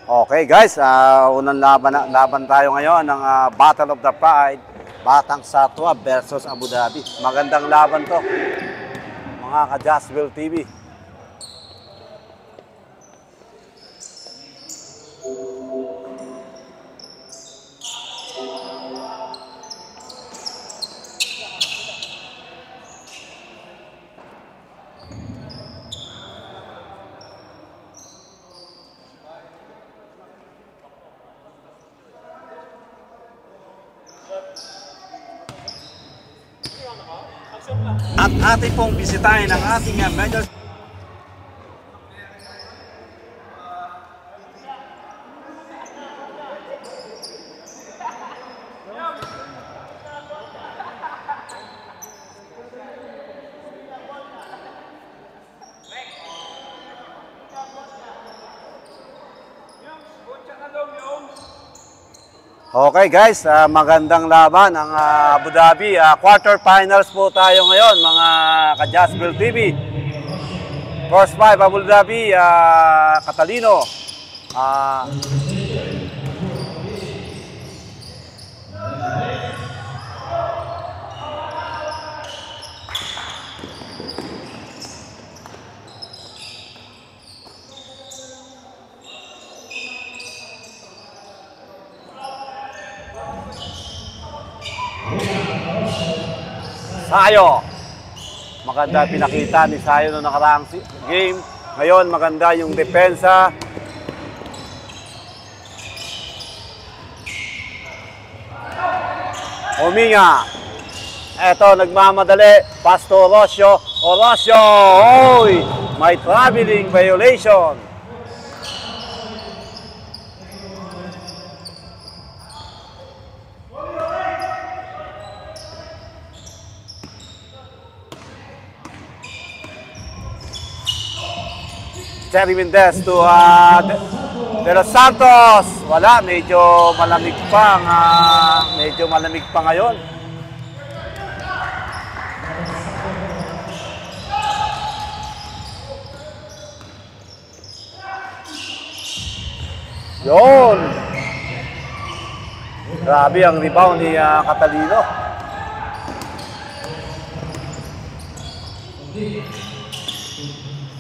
Okay guys, unang laban tayo ngayon ng Battle of the Pride, Batang Satwa versus Abu Dhabi. Magandang laban to, mga ka-Jazzville TV. At ating pong bisitahin ang ating medal. Okay guys, magandang laban ang Abu Dhabi. Quarterfinals po tayo ngayon, mga ka-Jazzville TV. First 5 Abu Dhabi, Catalino. Sayo. Maganda pinakita ni Sayo noong nakaraang game. Ngayon maganda yung depensa. Huminga. Eto, nagmamadali. Pass to Orosio. Orosio! Oy! May traveling violation. Jerry Mendez to De Los Santos. Wala, medyo malamig pa ngayon. Yon. Grabe ang rebound ni Catalino.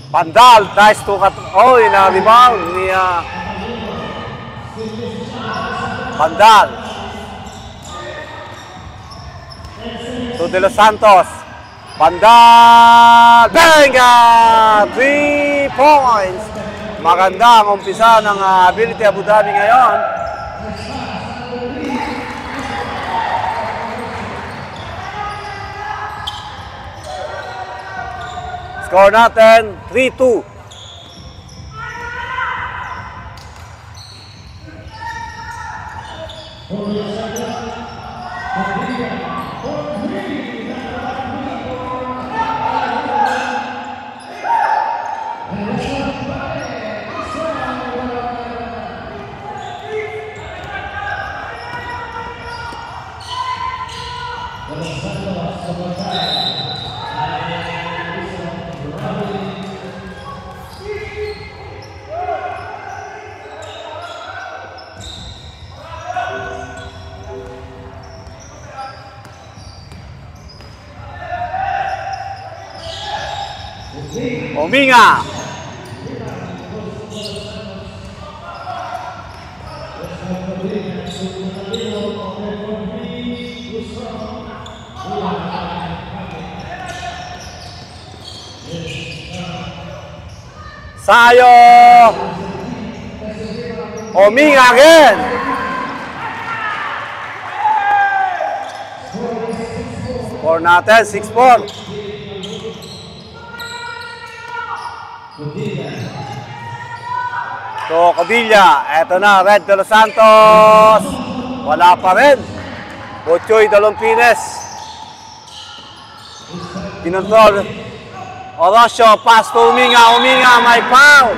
Pandal, nice to Oy, na-rebound ni Pandal. To De Los Santos. Pandal! Benga! 3 points. Maganda ang umpisa ng Ability Abu Dhabi ngayon. Score natin, 3-2. Huminga. Sayo. Huminga again. Score natin, 6-4. So, Codilla, eto na, Red De Los Santos. Wala pa rin. Bochoy Dalompines. Kinontrol. Orosio, pass to Huminga. Huminga, may foul.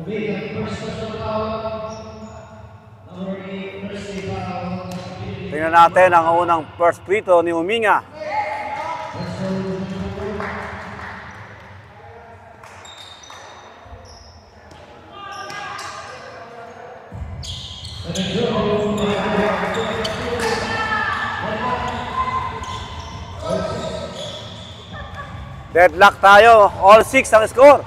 Tingnan natin ang unang first free throw ni Uminga. Deadlock tayo. All 6 ang score.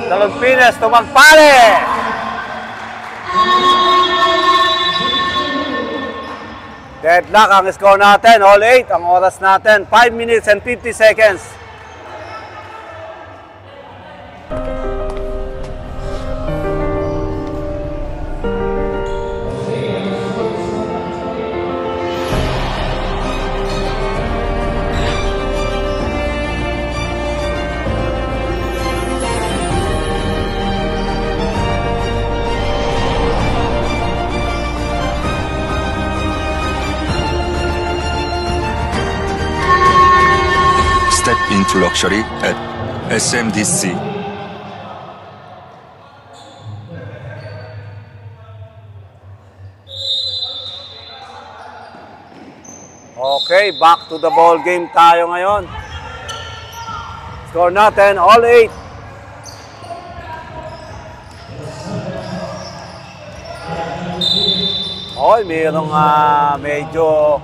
Talagpines, tumagpali! Deadlock ang score natin, all 8. Ang oras natin, 5 minutes and 50 seconds. Step into luxury at SMDC. Okay, back to the ball game tayo ngayon. Score natin, all 8. Hoy, mayroong medyo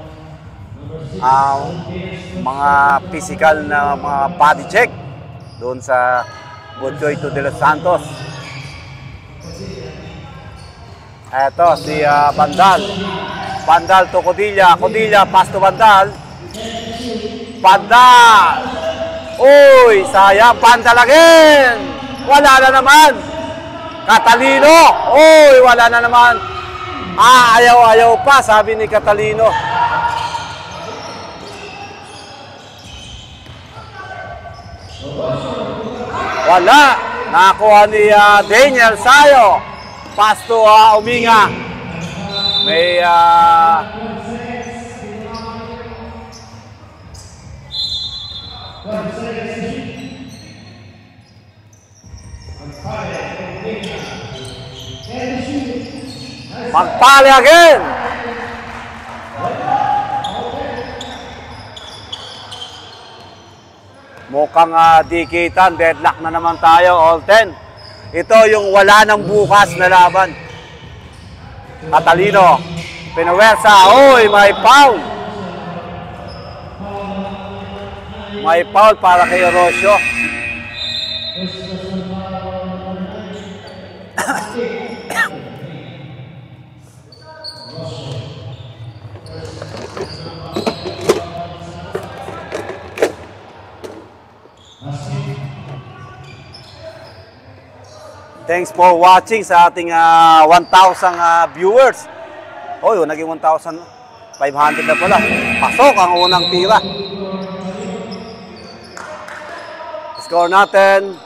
mga physical na mga body check doon sa Butchoy de los Santos. Eto si Bandal. Bandal to Codilla. Codilla pass to Bandal. Bandal. Uy, sayang. Bandal again. Wala na naman. Catalino. Uy, wala na naman. Ayaw pa, sabi ni Catalino. Wala. Nakakuha ni Daniel Sayo. Pass to Uminga. May magpali again. Mukhang dikitan, deadlock na naman tayo, all 10. Ito yung wala ng bukas na laban. Catalino, pinuwersa, uy, may foul. May foul para kay Rocio. Thanks for watching sa ating 1,000 viewers. Oh, naging 1,500 na pala. Pasok ang unang tira. Score natin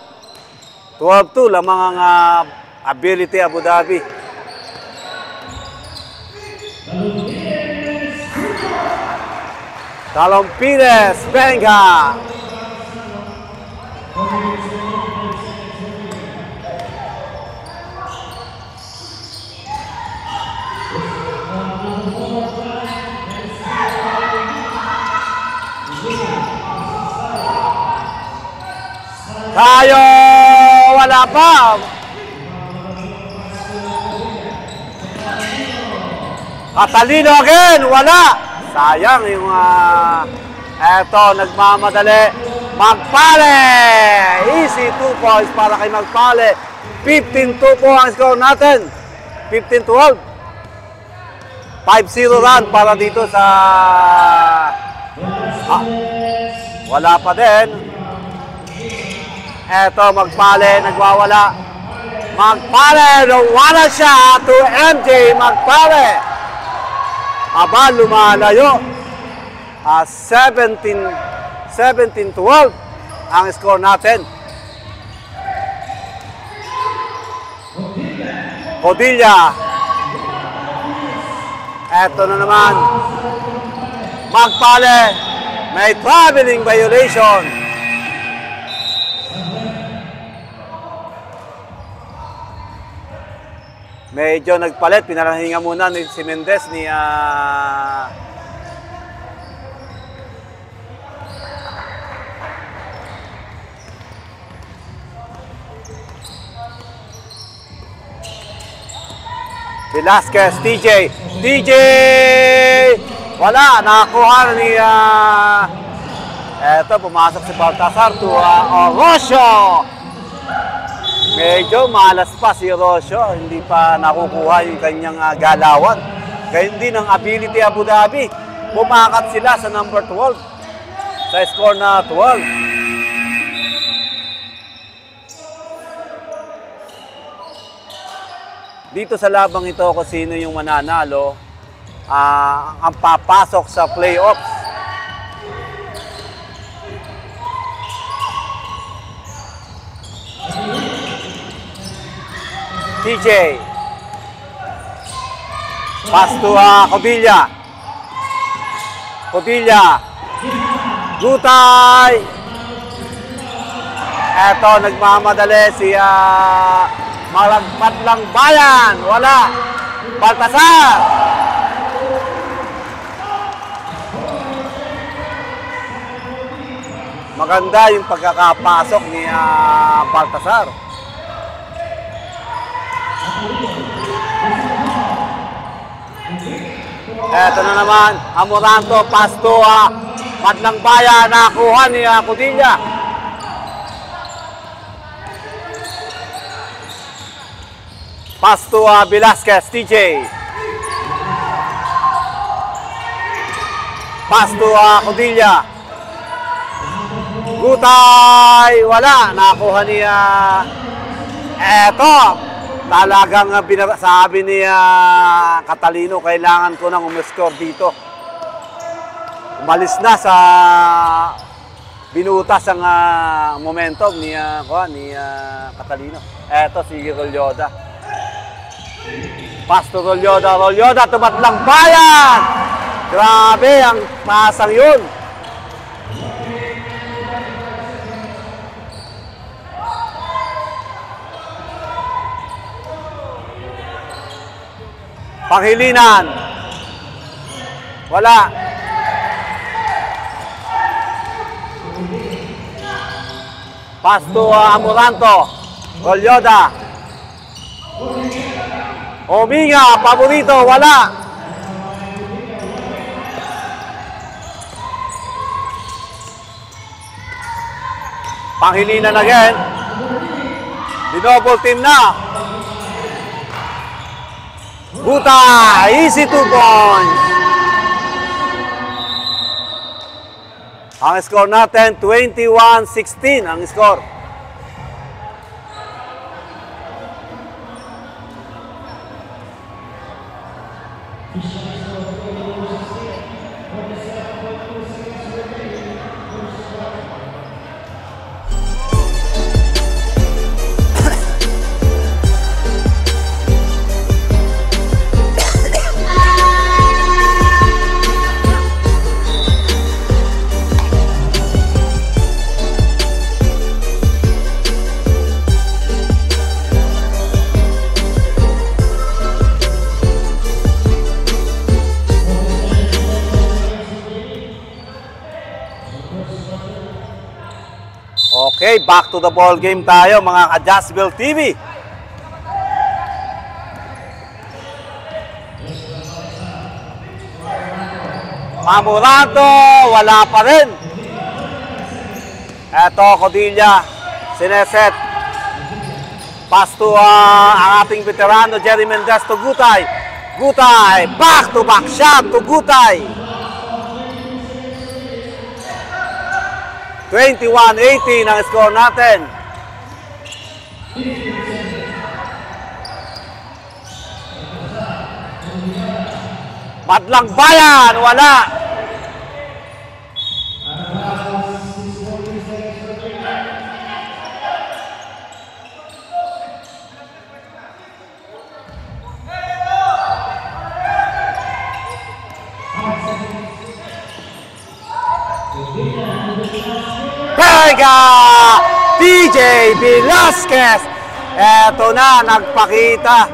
12-2 lamang ang Ability Abu Dhabi. Talompides, venga! Tayo! Wala pa! Catalino again! Wala! Sayang yung eto, nagmamadali. Magpale! Easy 2 points para kay Magpale. 15-2 po ang score natin. 15-12. 5-0 run para dito sa... wala pa din. Eto, Magpale, nagwawala. Magpale, nawala siya to MJ Magpale. Aba, lumalayo. 17-12 ang score natin. Padilla. Eto na naman. Magpale. May traveling violation. Medyo nagpalit. Pinarahinga muna ni si Mendez ni Velasquez, TJ, wala, nakakuha ni, eto, pumasok si Baltasar to Orosio. Medyo malas pa si Orosio, hindi pa nakukuha yung kanyang galawan. Gayun din ang ability Abu Dhabi. Pumakat sila sa number 12, sa score na 12. Dito sa labang ito kung sino yung mananalo, ang papasok sa playoffs. TJ. Pass to Cobilla. Gutay. Eto, nagmamadali si Malagpat lang bayan. Wala. Baltasar. Maganda yung pagkakapasok ni Baltasar. Eto na naman. Amoranto. Pasto. Madlang bayan. Nakuha ni Codilla. Pass to Velasquez, TJ. Pass to Codilla. Gutay, wala. Nakuha niya. Eto, talagang sabi ni Catalino, kailangan ko nang umiscore dito. Umalis na sa binutas ang momentum ni Catalino. Eto, si Rolyoda. Pasto Rolyoda, tumatlang bayan! Grabe ang pasang yun. Panghilinan. Wala. Pasto Amoranto. Rolyoda. Ominga, paborito, wala. Panghilinan again. Dinouble team na. Buta, easy 2 points. Ang score natin, 21-16 ang score. Okay, back to the ball game tayo mga ka-Jazzville TV. Amoranto, wala pa rin. Eto, Codilla. Sineset. Pass to ang ating veterano, Jerry Mendez to Gutay. Gutay, back-to-back shot to Gutay. 21-18 ang score natin. Madlang Bayan, wala. Pega! TJ Velasquez. Eto na, nagpakita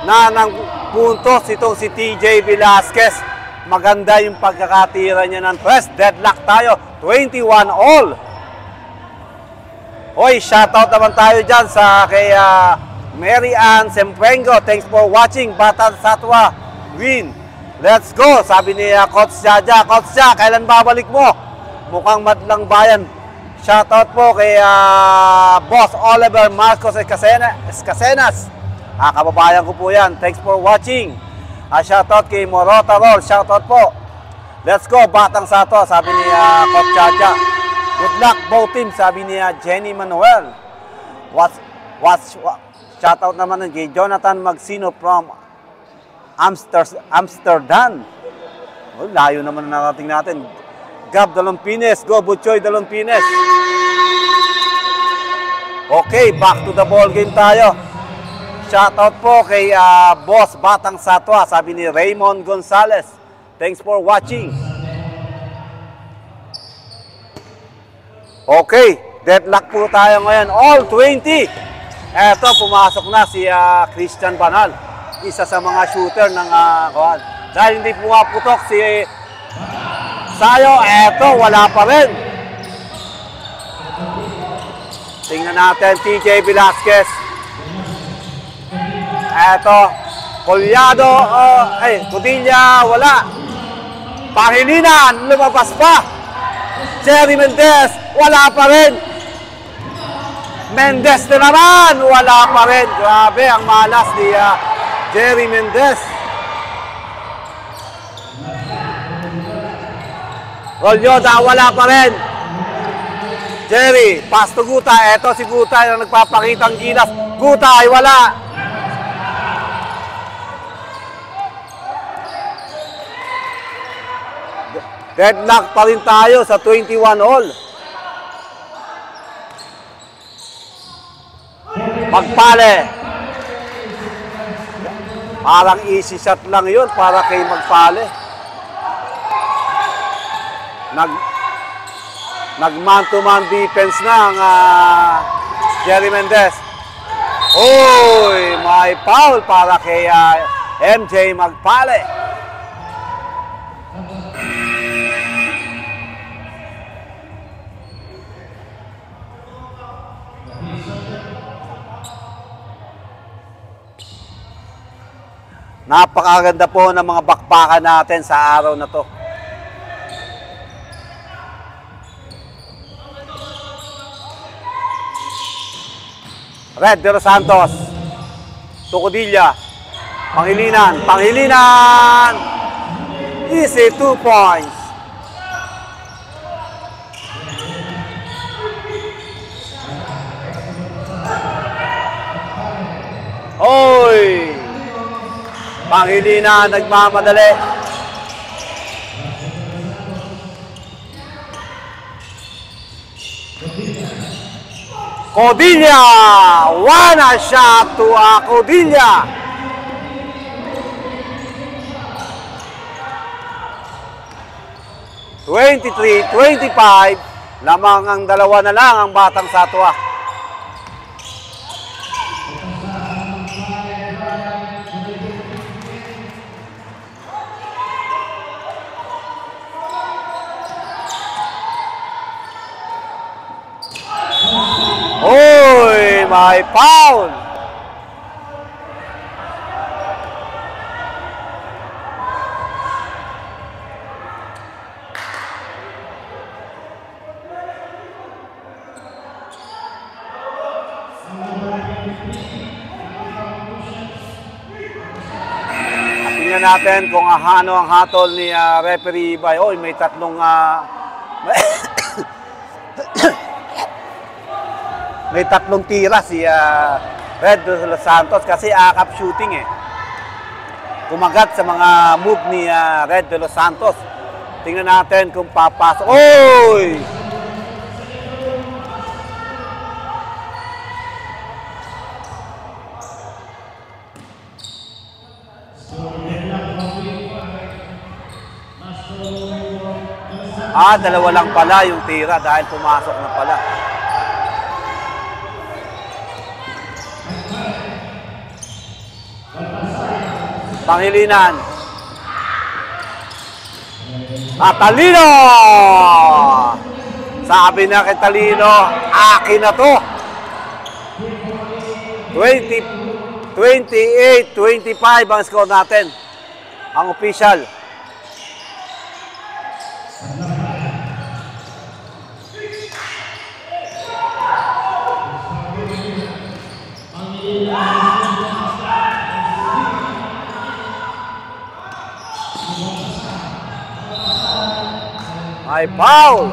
na ng puntos itong si TJ Velasquez. Maganda yung pagkakatira niya ng press. Deadlock tayo. 21 all. Hoy, shoutout naman tayo dyan sa kay Mary Ann Semprengo. Thanks for watching. Batan Satwa win. Let's go. Sabi ni Coach Jaja. Coach Jaja, kailan babalik mo? Mukhang Madlang Bayan. Shoutout po kay Boss Oliver Marcos Escasenas. Kababayan ko po yan. Thanks for watching. Shoutout kay Morota Roll. Shoutout po. Let's go. Batang Satwa. Sabi ni Coach Jaja. Good luck both teams. Sabi ni Jenny Manuel. Shoutout naman kay Jonathan Magsino from Amsterdam. Oh, layo naman na narating natin. Gab Dalompines. Go Butchoy Dalompines. Okay, back to the ball game tayo. Shoutout po kay Boss Batang Satwa. Sabi ni Raymond Gonzalez. Thanks for watching. Okay, deadlock po tayo ngayon. All 20. Eto, pumasok na si Christian Banal. Isa sa mga shooter ng dahil hindi pumaputok si Sayo. Eto, wala pa rin. Tingnan natin, TJ Velasquez. Eto, Collado, Codilla, wala. Pangilinan, lumabas pa. Jerry Mendez, wala pa rin. Mendez na naman, wala pa rin. Grabe, ang malas ni Jerry Mendez. Rolyoda, wala pa rin. Jerry, pass to Gutay. Eto si Gutay na nagpapakita ang gilas. Gutay, wala. Deadlock pa rin tayo sa 21 all. Magpale. Parang easy shot lang yun para kay Magpale. Nag-man-to-man defense na ang Jerry Mendez. Uy, may foul para kay MJ Magpale. Napakaganda po ng mga bakbakan natin sa araw na to. Red de los Santos. Tucodilla. Pangilinan. Pangilinan. Easy 2 points. Oy! Pangilinan, nagmamadali. Codilla! One shot to Codilla. (23-25) lamang ang dalawa na lang ang Batang Satwa. Oy, may foul. At tingnan natin kung ano ang hatol ni referee Bay. Oy, may tatlong may tatlong tira si Red de los Santos kasi akap shooting eh. Kumagat sa mga move ni Red de los Santos. Tingnan natin kung papasok. Oy! Dalawa lang pala yung tira dahil pumasok na pala. Pangilinan. Talino! Sabi na kay Talino, akin na to. 28-25 ang score natin. Ang official. Ay, foul!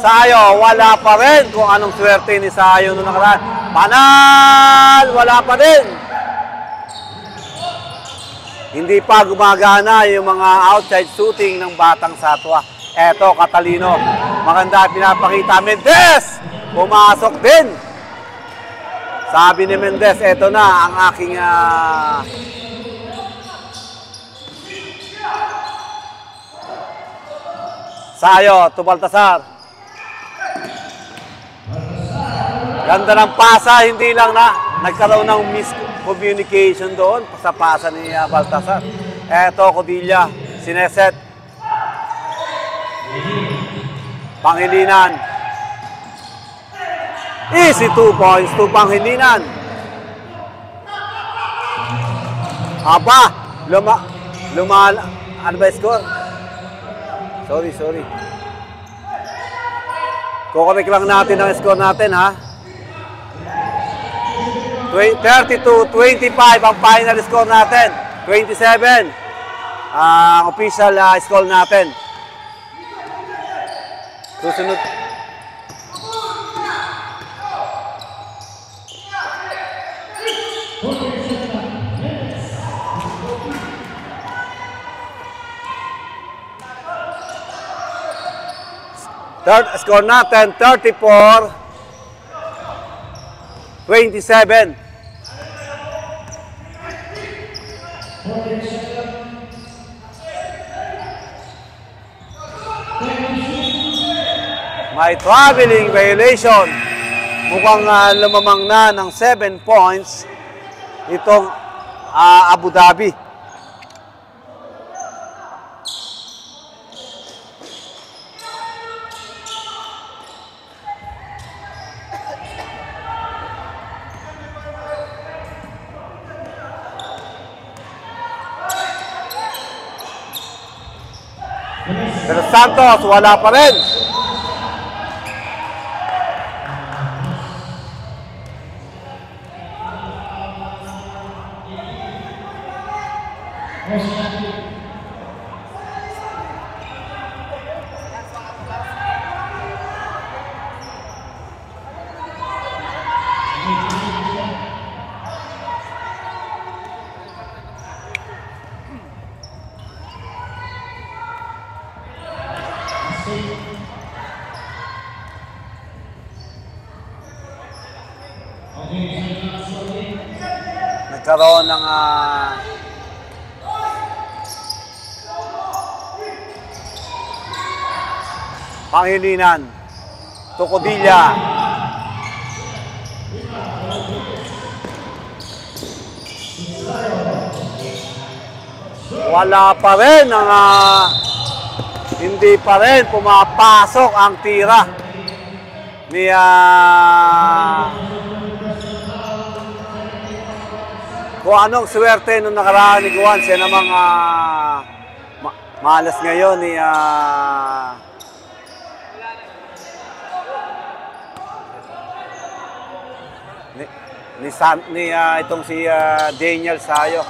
Sayo, wala pa rin kung anong swerte ni Sayo noong nakaraan. Panal! Wala pa rin. Hindi pa gumagana yung mga outside shooting ng Batang Satwa. Eto, Catalino. Maganda pinapakita. Mendez! Pumasok din. Sabi ni Mendez, eto na ang aking Sayo to Baltasar. Ganda ng pasa, hindi lang na nagkaroon ng miscommunication doon sa pasa ni Baltasar. Eto, Codilla, sineset. Pangilinan. Easy 2 points to Pangilinan. Aba, ano ba score? Sorry. Kukorek lang natin ang score natin, ha? 32-25 ang final score natin. 27 ang official score natin. Susunod. Third score natin, 34-27. May traveling violation. Mukhang lumamang na ng 7 points itong Abu Dhabi. Pero Santos, wala pa rin. Nagkaroon ng Pangilinan, Tocodilla. Wala pa rin ang hindi pa rin pumapasok ang tira ni kung anong swerte nung nakaraan ni Guan. Siya namang malas ngayon ni itong si Daniel Sayo.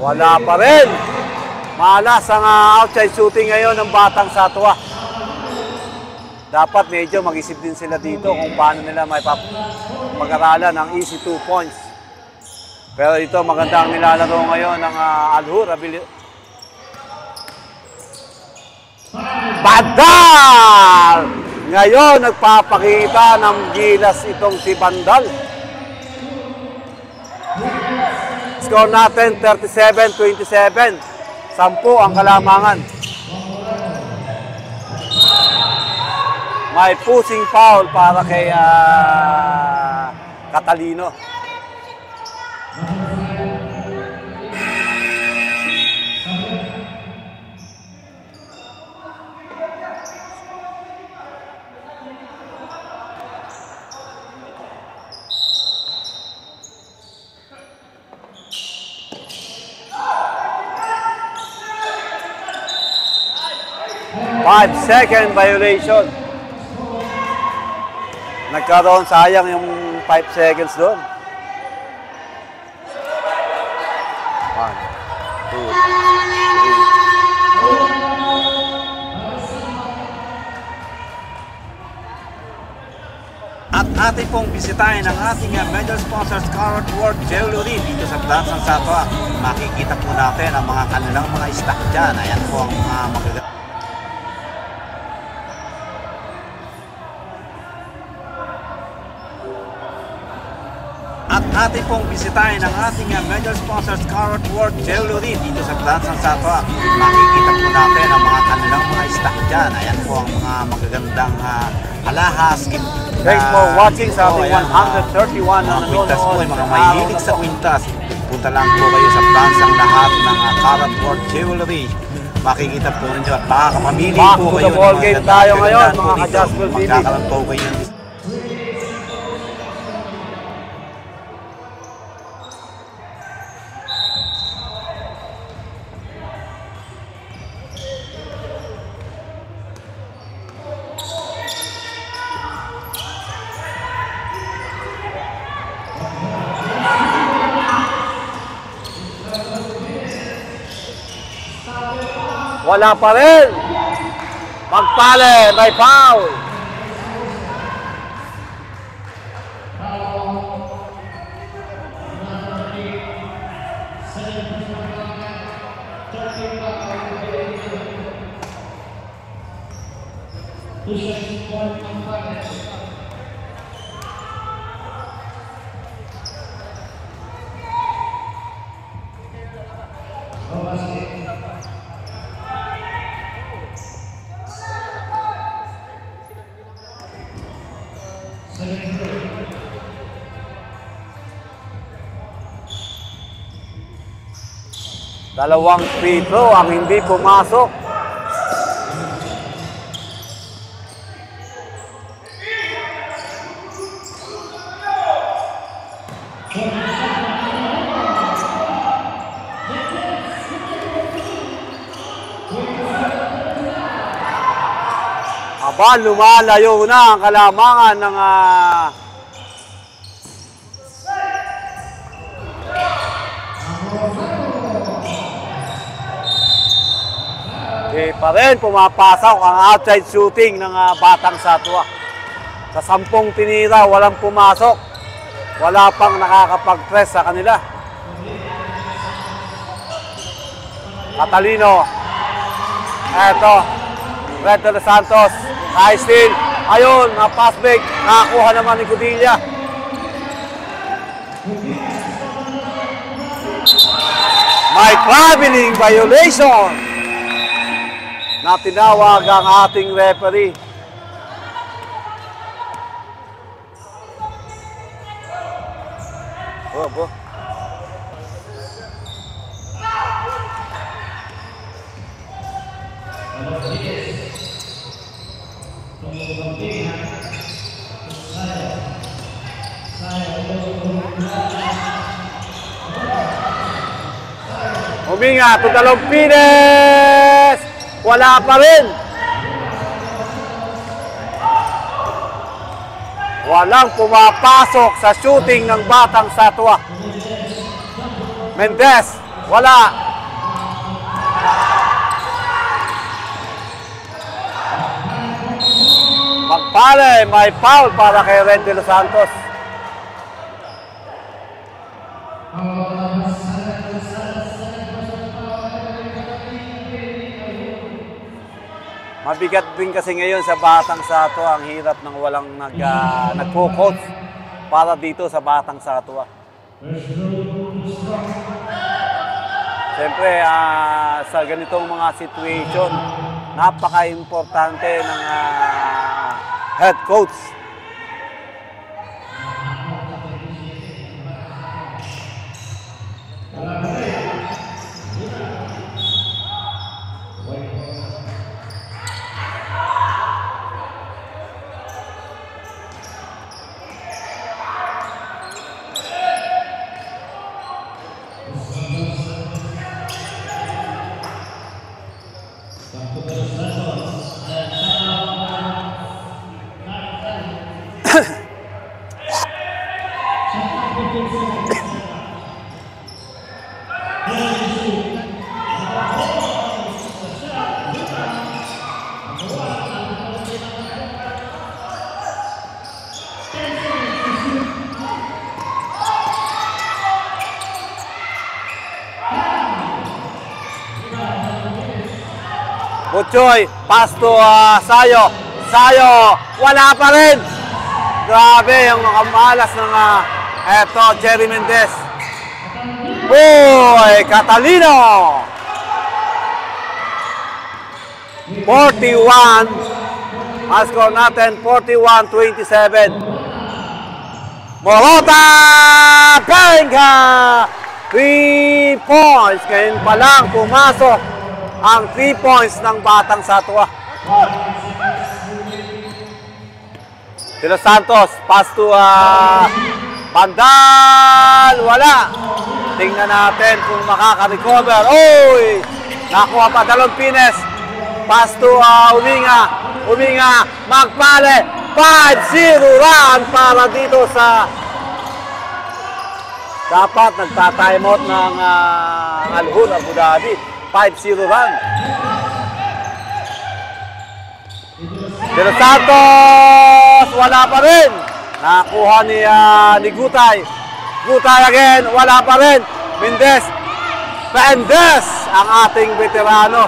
Wala pa rin. Malas ang outside shooting ngayon ng Batang Satwa. Dapat medyo mag-isip din sila dito kung paano nila may pag-aralan ang easy 2 points. Pero ito maganda ang nilalaro ngayon ng Alhur. Bandal! Ngayon nagpapakita ng gilas itong si Bandal. Score natin 37-27. 10 ang kalamangan. May pushing foul para kay Catalino. Five-second violation. Nagkaroon, sayang yung 5 seconds doon. 1, 2, 3. At ating pong bisitahin ang ating major sponsors, Carrot World Jewelry dito sa Plaza Satwa. Makikita po natin ang mga kanilang mga stock dyan. Ayan po ang mga magaganda. At ating pong bisitahin ang ating major sponsors, Carrot World Jewelry dito sa Plaza Satwa. Makikita po natin ang mga kanilang mga stock dyan. Ayan po ang mga magagandang alahas. Thanks for watching sa ating 131 na kwintas po, mga mahilig sa kwintas. Punta lang po kayo sa plansang lahat ng Carrot World Jewelry. Makikita po ninyo at makakapamili po kayo. Back to the ball game tayo ngayon, mga ka-Jazzville TV. Magkakaroon po kayo ng wala pa rin. Magpale, may foul. Dalawang free throw ang hindi pumasok. Aba, lumalayo na ang kalamangan ng pa rin pumapasok ang outside shooting ng Batang Satwa. Sa 10 tinira, walang pumasok. Wala pang nakakapag-press sa kanila. Catalino. Eto. Red de los Santos. High steal. Ayun, pass back. Nakakuha naman ni Cudilla. May traveling violation. na tinawag ang ating referee. Oh. Huminga, Tutalongpines! Wala pa rin! Walang pumapasok sa shooting ng Batang Satwa. Mendez, wala. Magpale, may foul para kay Ren De Los Santos. Mabigat din kasi ngayon sa Batang Satwa, ang hirap ng walang nagko-coach para dito sa Batang Satwa. Siyempre, sa ganitong mga situation, napaka-importante ng head coach. Butchoy, pass to Sayo. Sayo, wala pa rin. Grabe yung makamalas ng eto, Jerry Mendez. Boy, Catalino. 41. Ang score natin, 41-27. Morota Penga. 3 points. Ngayon pa lang pumasok ang 3 points ng Batang Satwa. De Los Santos, pass to Bandal, wala. Tingnan natin kung makaka-recover. Oy! Nakuha pa Talongpines. Pass to Uminga, Magpale. 5-0 run para dito sa... Dapat nagta-timeout ng Al-Hul Abu Dhabi. 5-0 run. De Los Santos, wala pa rin. Nakuha ni Gutay. Gutay again, wala pa rin. Mendez. Mendez, ang ating veterano.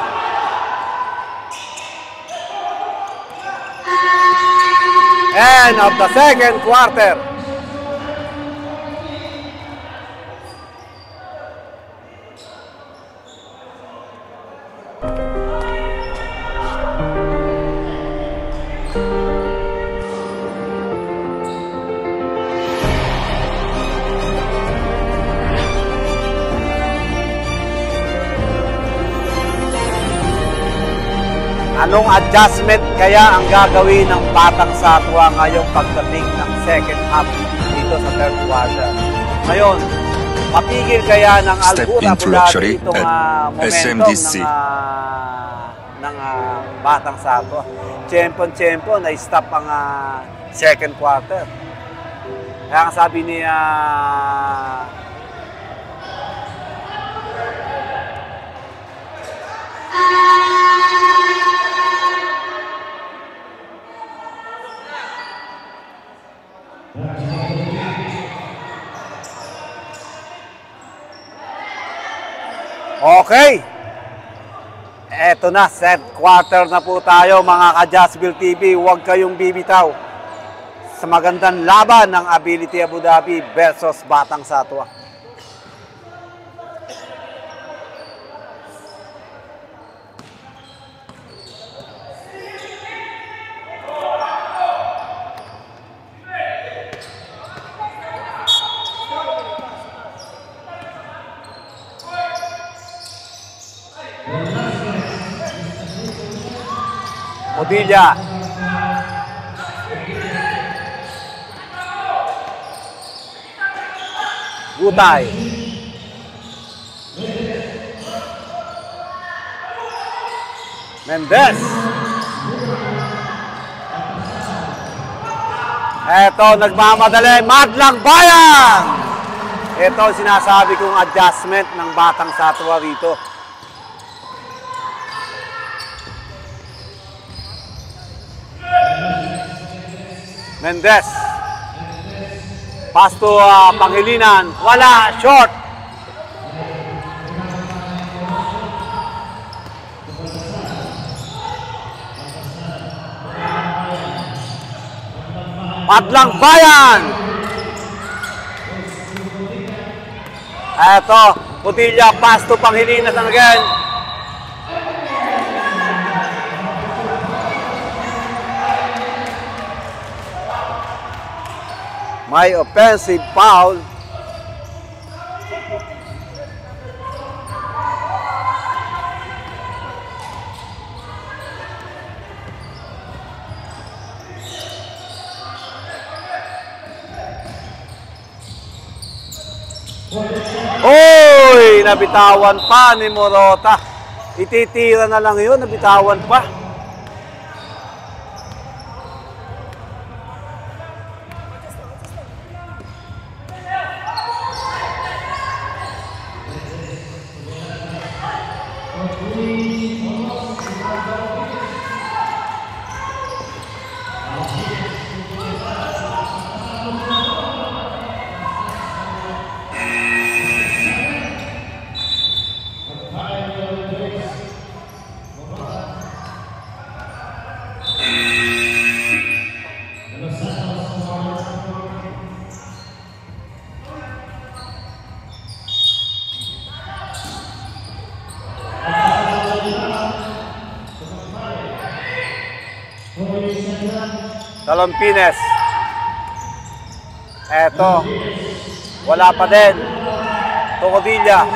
End of the second quarter. Anong adjustment kaya ang gagawin ng Batang Satwa ngayong pagdating ng second half dito sa third quarter? Ngayon, mapigil kaya ng Al-Hul Abu Dhabi itong momentum ng Batang Satwa? Tiyempo na-stop ang second quarter. Kaya ang sabi ni okay. Eto na, third quarter na po tayo mga ka-Jazzville TV. Huwag kayong bibitaw sa magandang laban ng Ability Abu Dhabi versus Batang Satwa. Odilla. Gutay. Mendez. Eto, nagmamadali. Madlang Bayan! Ito ang sinasabi kong adjustment ng Batang Satwa rito. Mendez. Pass to Pangilinan. Wala. Short. Madlang Bayan. Eto, Putilla, pass to Pangilinan again. May offensive foul. Oy, nabitawan pa ni Morota. Ititira na lang yun, nabitawan pa. Talampines. Eto. Wala pa din. Tocodilla.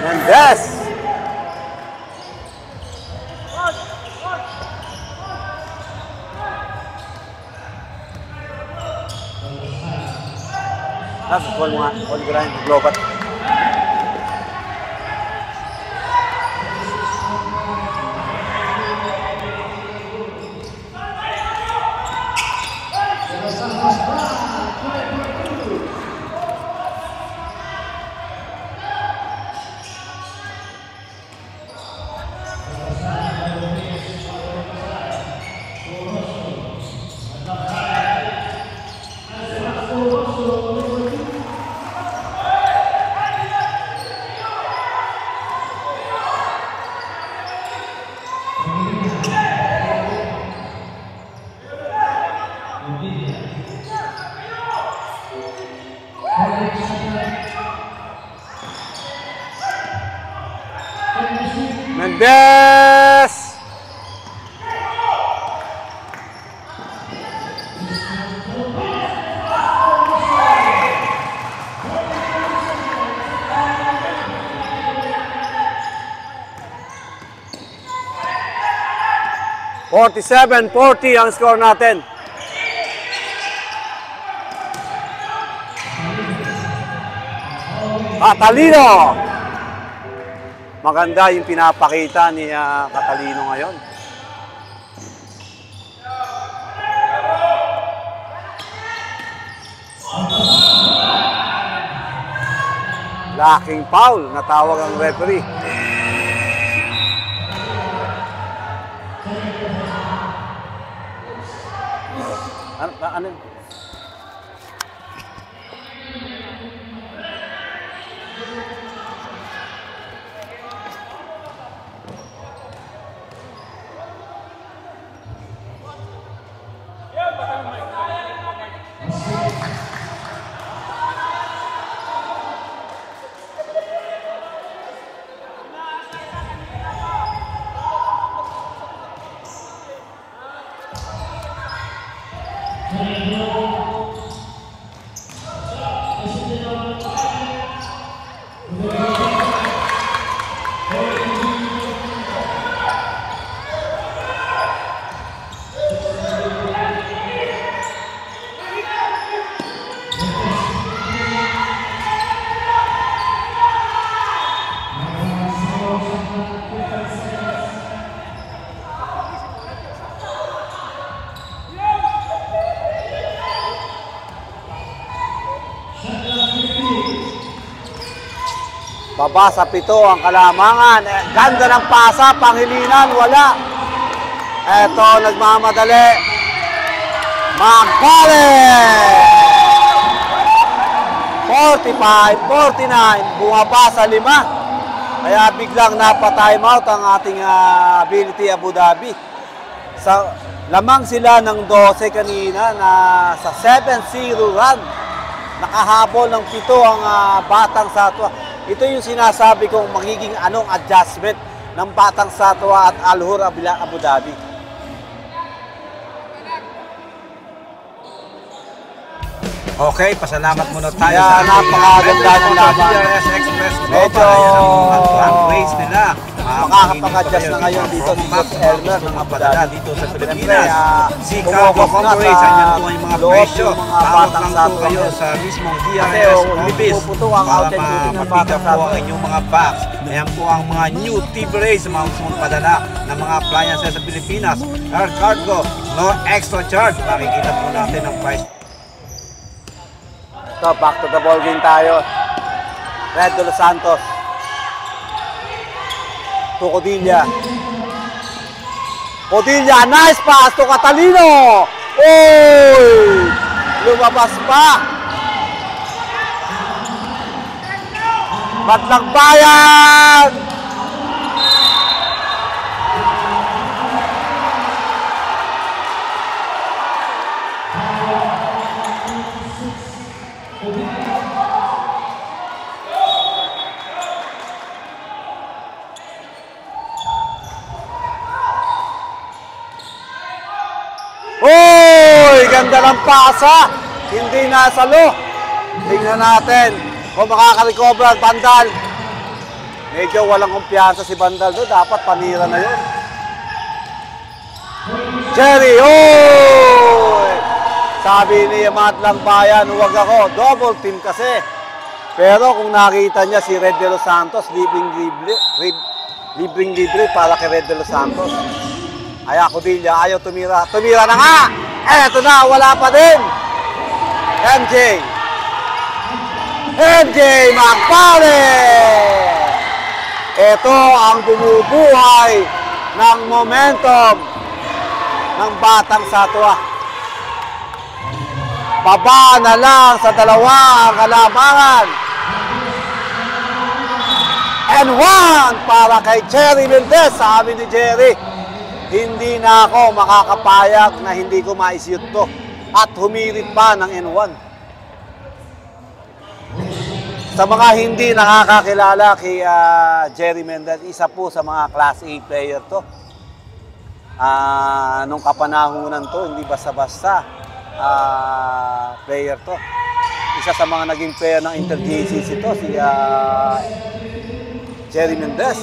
Mendez. Nasa call mo nga. Call ko lang. Maglobat. Mendez. (47-40) ang score natin. Catalino. Maganda yung pinapakita ni Catalino ngayon. Laking foul, natawag ang referee. Ano? Baba sa 7 ang Kalamangan. Ganda ng pasa, panghilinan, wala. Eto, nagmamadali. Magpale! 45-49, bumaba sa 5. Kaya biglang napa-timeout ang ating Ability Abu Dhabi. Lamang sila ng 12 kanina na sa 7-0 run. Nakahabol ng 7 ang Batang Satwa. Ito yung sinasabi kong magiging anong adjustment ng Batang Satwa at Al-Hur Abu Dhabi. Okay, pasalamat muna tayo sa napakaganda ng laban. DRS Express Medyo race nila. Makakapag-adjust na ngayon dito si Coach Elmer ng Abu Dhabi dito sa Pilipinas. Si Cargo tumugos na Congress, sa andyan po yung mga loob presyo. ng mga Tawag Batang lang po Satwa. kayo sa mismong Kasi DRS Olympics puputo ang para outlet duty ng makita Batang po Satwa. ang inyong mga box. Ayan po ang mga new TV race sa mga gusto padala ng mga appliances sa Pilipinas. Air Cargo, no extra charge. Makikita po natin ang price. So, back to the ball game tayo. Red de los Santos. To Codilla. Codilla, nice pass to Catalino. Oy! Lumabas pa. Batlang Bayan. Oy! Ganda ng pasa! Hindi nasalo. Tingnan natin kung makaka-recover ang Bandal. Medyo walang kumpiyansa si Bandal doon. Dapat panira na yun. Jerry! Oy! Sabi ni Matlang Bayan, huwag ako. Double team kasi. Pero kung nakita niya si Red de los Santos, libreng-libre para kay Red de los Santos. Ay, Codilla, ayaw tumira. Tumira na nga! Eto na, wala pa din! MJ Magpale! Ito ang bumubuhay ng momentum ng Batang Satwa. Baba na lang sa 2 ang Kalamangan. And 1 para kay Jerry Mendez. Sabi ni Jerry, hindi na ako makakapayag na hindi ko maisiyot to. At humirit pa ng N1. Sa mga hindi nakakakilala kay Jerry Mendez, isa po sa mga Class A player to. Nung kapanahunan to, hindi basta-basta player to. Isa sa mga naging player ng Inter-GCC to, si Jerry Mendez.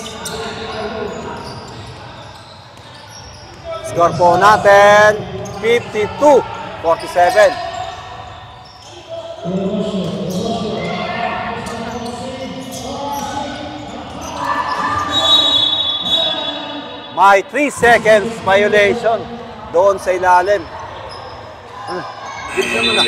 Score po natin, 52-47. May 3 seconds violation doon sa ilalim. Bilisan mo na.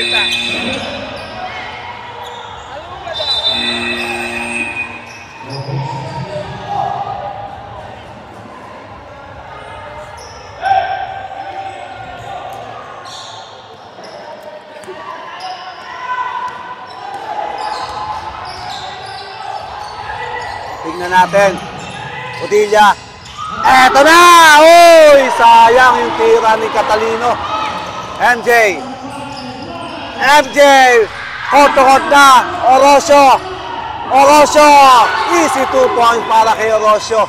Tingnan natin. Cotilla. Eto na! Uy! Sayang yung tira ni Catalino. MJ. Hot na. Orosio. Easy 2 points para kay Orosio.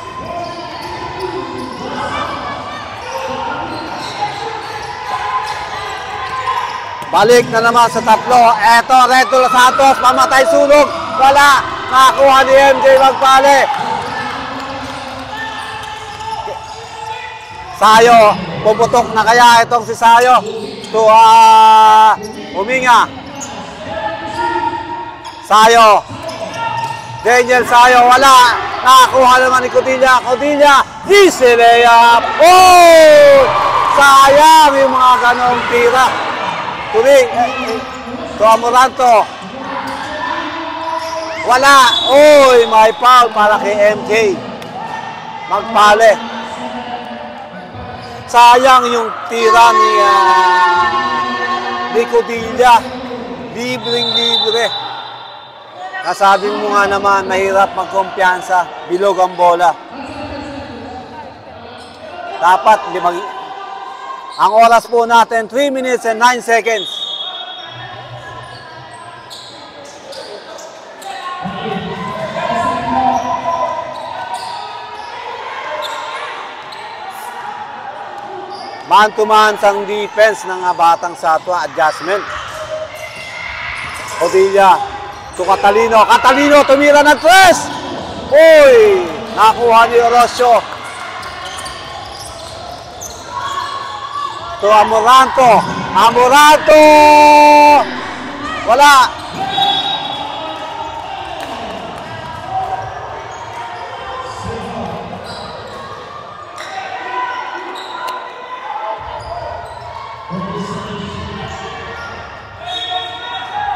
Balik na naman sa tatlo. Eto, Reto Los Santos. Pamatay sulog. Wala. Nakakuha ni MJ Magpale. Sayo. Puputok na kaya itong si Sayo. Huminga. Sayo. Daniel Sayo. Wala. Nakakuha naman ni Cotilla. Easy layup. Oh! Sayang yung mga ganong tira. Tuling. Amoranto. Wala. Uy, may foul para kay MJ Magpale. Sayang yung tira ni Cotilla. Libreng-libre. Kasabi mo nga naman, mahirap magkumpiyansa. Bilog ang bola. Dapat ang oras po natin, 3 minutes and 9 seconds. Man-to-man sang defense ng Batang Satwa, adjustment. Cotilla to Catalino. Catalino tumira ng 3. Uy! Nakuha ni Orosio. To Amoranto. Wala.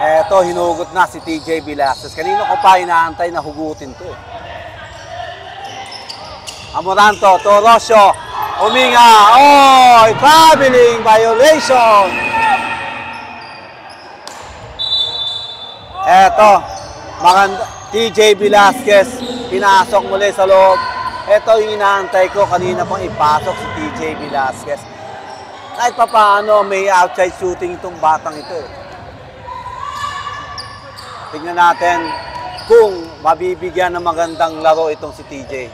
Eto, hinugot na si TJ Velasquez. Kanino ko pa inaantay na hugutin to. Amoranto to Orosio. Huminga. Oh, traveling violation. Eto, maganda. TJ Velasquez, pinasok muli sa loob. Eto yung inaantay ko, kanina pang ipasok si TJ Velasquez. Kahit pa paano, may outside shooting itong batang ito. Tingnan natin kung mabibigyan ng magandang laro itong si TJ.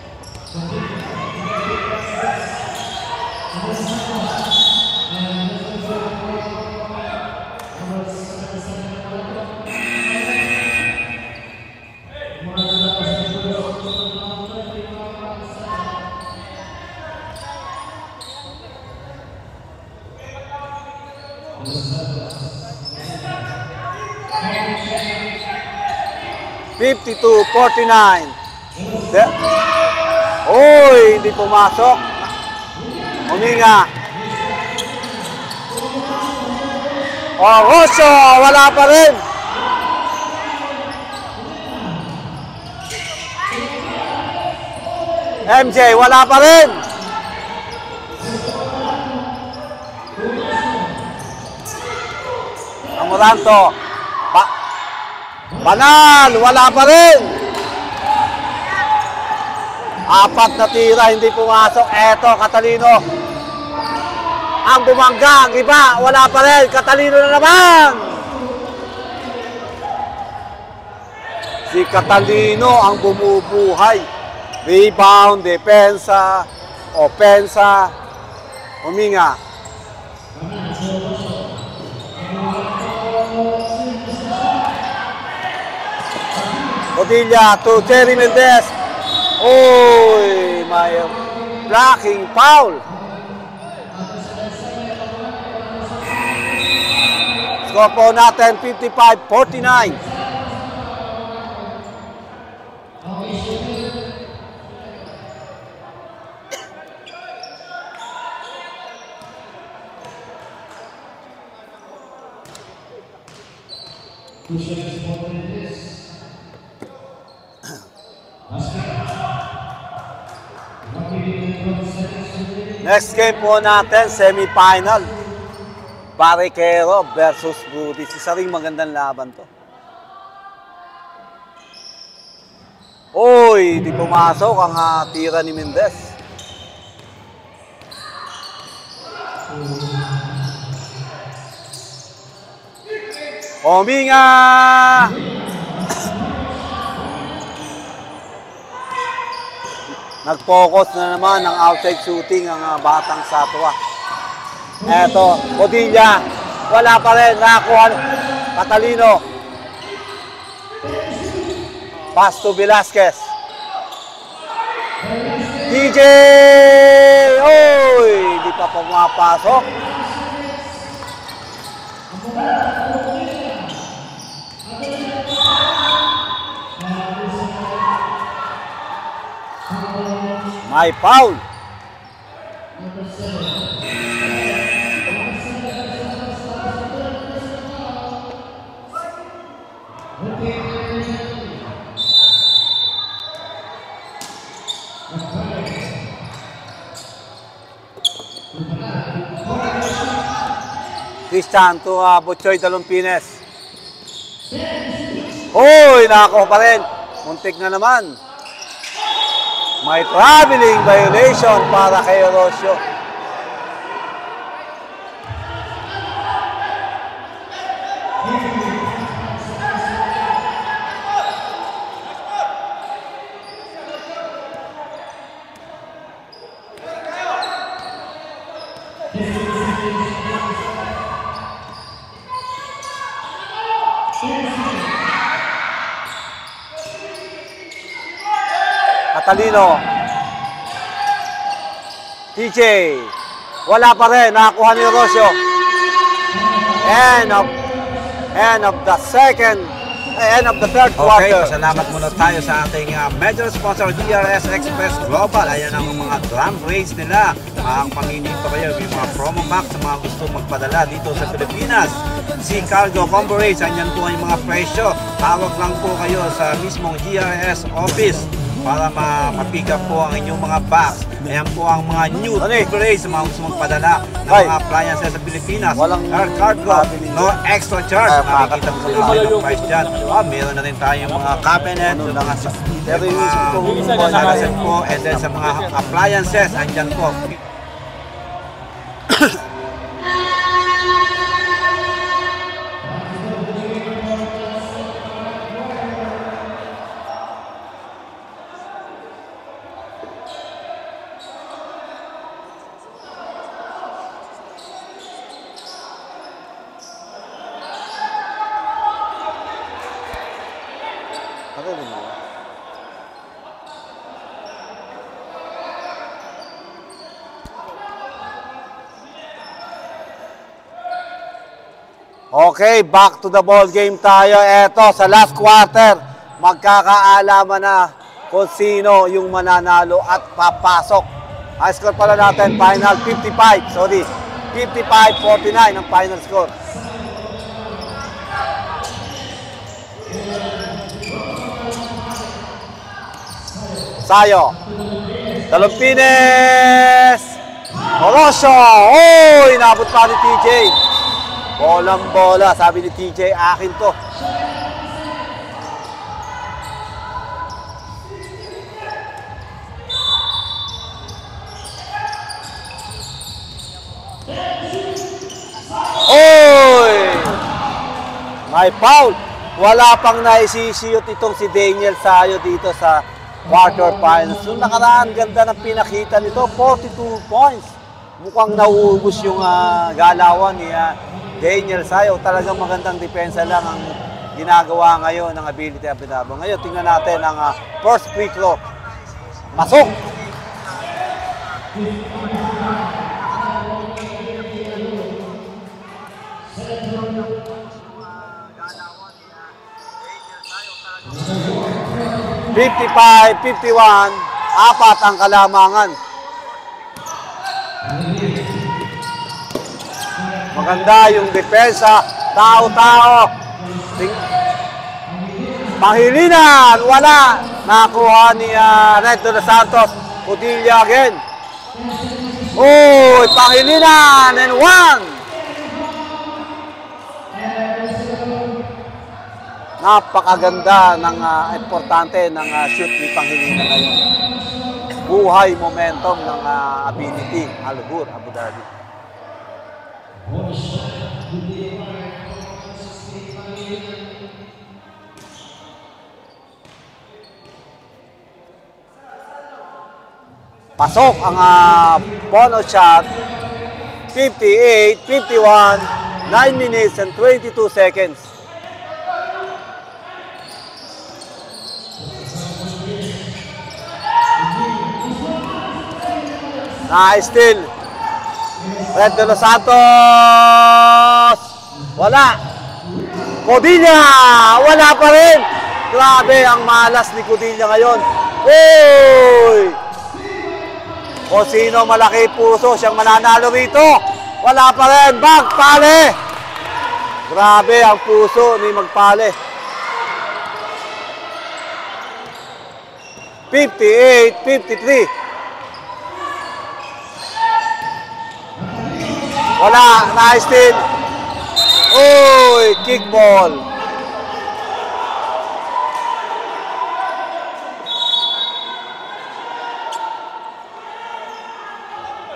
$52-49. Uy, hindi pumasok. Huminga. Orosio, wala pa rin. MJ, wala pa rin. Amoranto. Banal, wala pa rin. 4 na tira, hindi pumasok. Eto, Catalino. Ang bumangga, ang iba, wala pa rin. Catalino na naman. Si Catalino ang bumubuhay. Rebound, depensa, opensa. Huminga. Cotilla to Jerry Mendez. Uy, may blocking foul. Score po natin 55-49. Next game po natin, semi-final. Barriquero versus Brudis. Isa ring magandang laban to. Oh! Uy, di pumasok ang tira ni Mendez. Ominga! Nag-focus na naman ng outside shooting ang batang Satwa. Eto, Bodilla. Wala pa rin. Nakakuha. Catalino. Pass to Velasquez. DJ! Oy! Di pa pumapasok. May foul. Christian to Butchoy Talumpines. Hoy, nakakuha pa rin. Muntik na naman. May traveling violation para kay Orosio. Catalino. TJ. Wala pa rin. Nakakuha ni Orosio. End of the third quarter. Okay, pasalamat muna tayo sa ating major sponsor, DRS Express Global. Ayan ang mga drum race nila. Ang paninito kayo, may mga promo pack sa mga gusto magpadala dito sa Pilipinas. Si Cargo Combo Race, andyan po ang mga presyo. Tawag lang po kayo sa mismong DRS office para ma-pick up po ang inyong mga box. Ayan po ang mga new race sa mga gusto magpadala ng mga appliances sa Pilipinas. Air cargo, no extra charge. Makikita po sa mga price dyan. Meron na rin tayong mga cabinet, mga salasan po, and then sa mga appliances, andyan po. Okay, back to the ball game tayo. Eto, sa last quarter, magkakaalaman na kung sino yung mananalo at papasok. High score pala natin, final 55-49 ang final score. Sayo. Talumpines. Orosio. Oy, nabot pa ni TJ. Bolang-bola, sabi ni TJ, akin to. Oy! May foul. Wala pang naisisiyot itong si Daniel Sayo dito sa quarter finals. Noong nakaraan, ganda ng pinakita nito, 42 points. Mukhang nauubos yung galawan ni Daniel Sayo. Talagang magandang depensa lang ang ginagawa ngayon ng ability of Abinabo. Ngayon, tingnan natin ang first free throw. Masok! (55-51), apat ang kalamangan. Maganda yung depensa. Tao-tao. Pangilinan. Wala. Nakuha ni Red de los Santos. Bodilla again. Uy, Pangilinan. And one. napakaganda ng importante ng shoot ni Pangilinan ngayon. Buhay momentum ng ability, Al Ghur, Abu Dhabi. Pasok ang Bono shot. 58, 51, 9 minutes and 22 seconds. Nice steal. Red de los Santos. Wala. Codilla. Wala pa rin. Grabe ang malas ni Codilla ngayon. Uy! O sino malaki puso siyang mananalo rito. Wala pa rin. Magpale. Grabe ang puso ni Magpale. 58, 53. Wala, nice steal. Uy, kickball.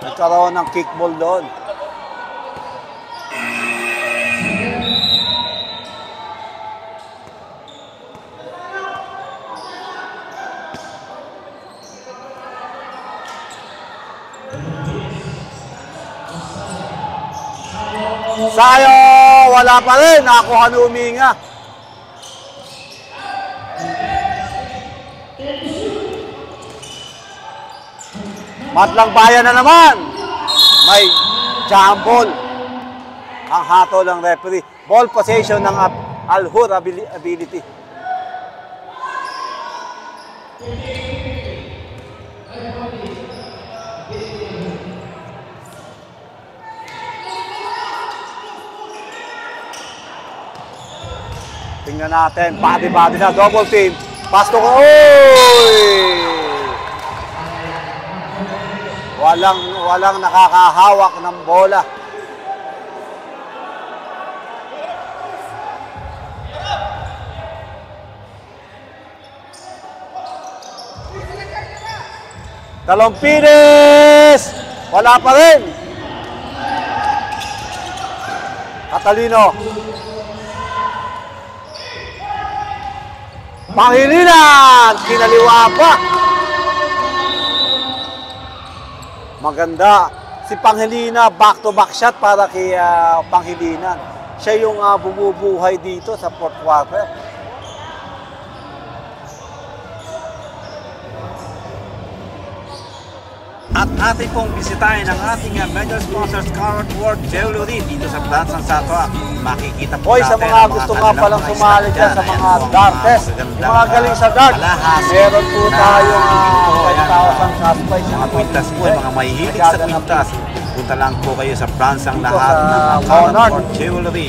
Nagkaroon ng kickball doon. Sayo, wala pa rin. Nakuha ni Uminga. Matlang Bayan na naman. May jambol. Ang hatol ng referee. Ball possession ng Al Ghur ability. Tingnan natin, body na, double team. Pasto ko, oy! Walang nakakahawak ng bola. Talompides! Wala pa rin. Catalino. Pangilinan! Kinaliwa pa. Maganda. Si Pangilinan, back-to-back shot para kay Pangilinan. Siya yung bumubuhay dito sa fourth quarter. At atin pong bisitahin ang ating major sponsors, Carrot World Jewelry dito sa Plansang Satwa. Makikita po Hoy, sa mga gusto nga palang sumali dyan sa mga dart test, yung mga galing sa dart, meron po tayong 5,000 cash prize. Mga kwintas po, mga mahihilig sa kwintas. Punta lang po kayo sa Plansang lahat ng Carrot World Jewelry.